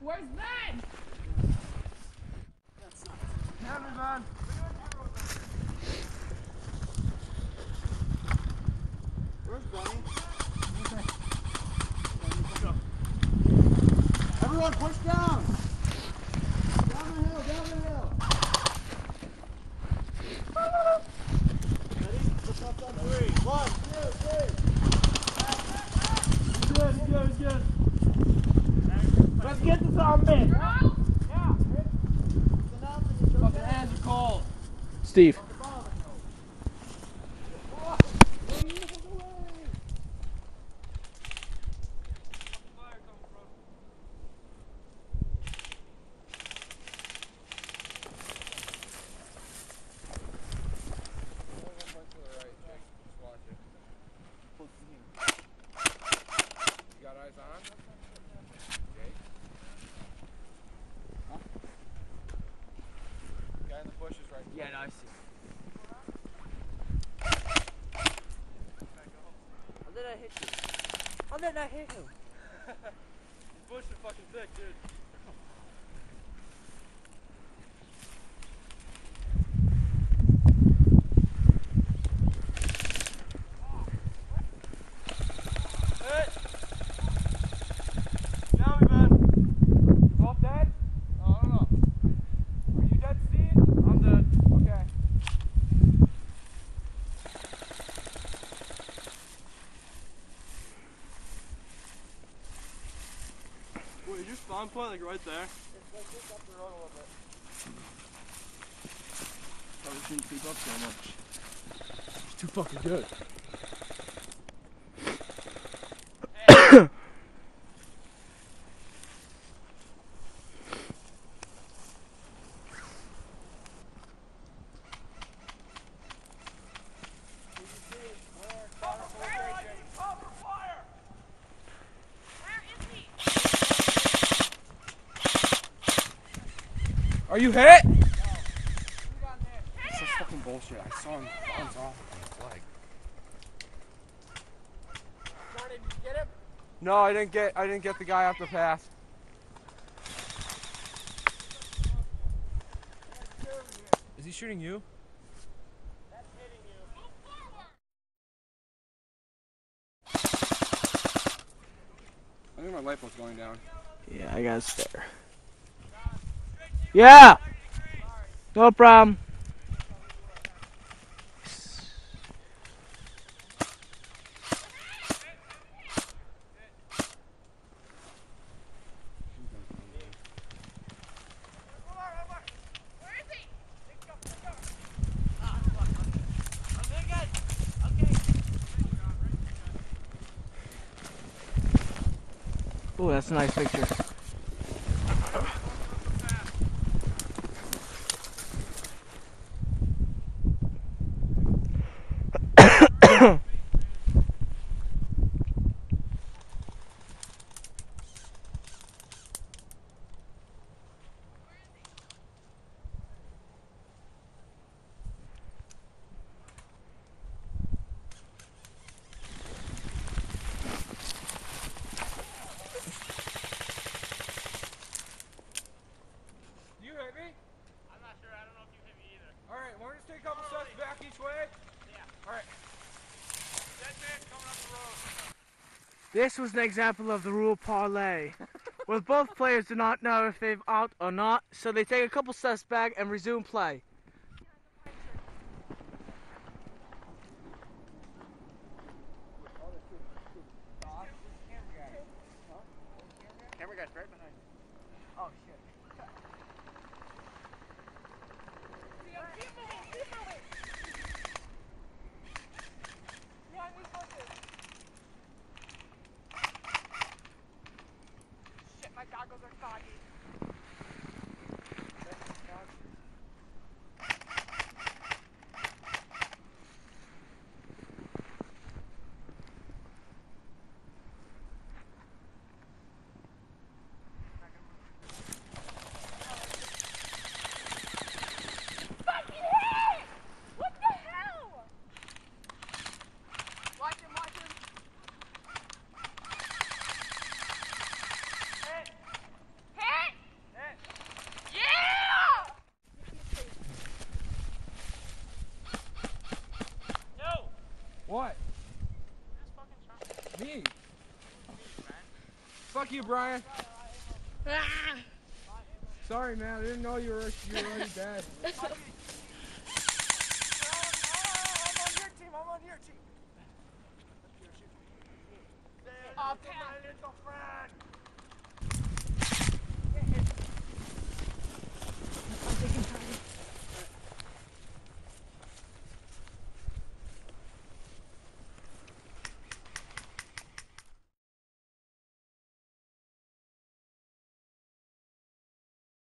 Where's Ben? Have me, man. Where's Benny? Everyone push down! Down the hill, down the hill! Ready? Push up on 3. 1, 2, 3. He's good. Let's get this on me. Yeah. Fucking hands are cold. Steve. Yeah, no, I see. How did I hit you? How did I hit him? This bush is fucking thick, dude. Hit! Down me, man. You both dead? Oh, I don't know. Are you dead, Steve? I'm dead. Okay. Wait, is your spawn point like right there? It's like just up the road a little bit. Probably shouldn't creep up so much. It's too fucking good. Are you hit? No. That's such fucking bullshit. I saw him bounce off his leg. Johnny, did you get him? No, I didn't get the guy off the pass. Is he shooting you? That's hitting you. I think my light bulb's going down. Yeah, I got a spare. Yeah! No problem. Oh, that's a nice picture. You hit me? I'm not sure. I don't know if you hit me either. Alright, we're just take a couple steps back each way? Yeah. Alright. Dead man coming up the road. This was an example of the rule parlay, where both players do not know if they've out or not, so they take a couple steps back and resume play. Camera guy's right behind you. Oh, shit. Shit, my goggles are foggy. me. Fuck you, Brian. Sorry, man. I didn't know you were already dead. I'm on your team. I'm on your team. Oh, my little friend.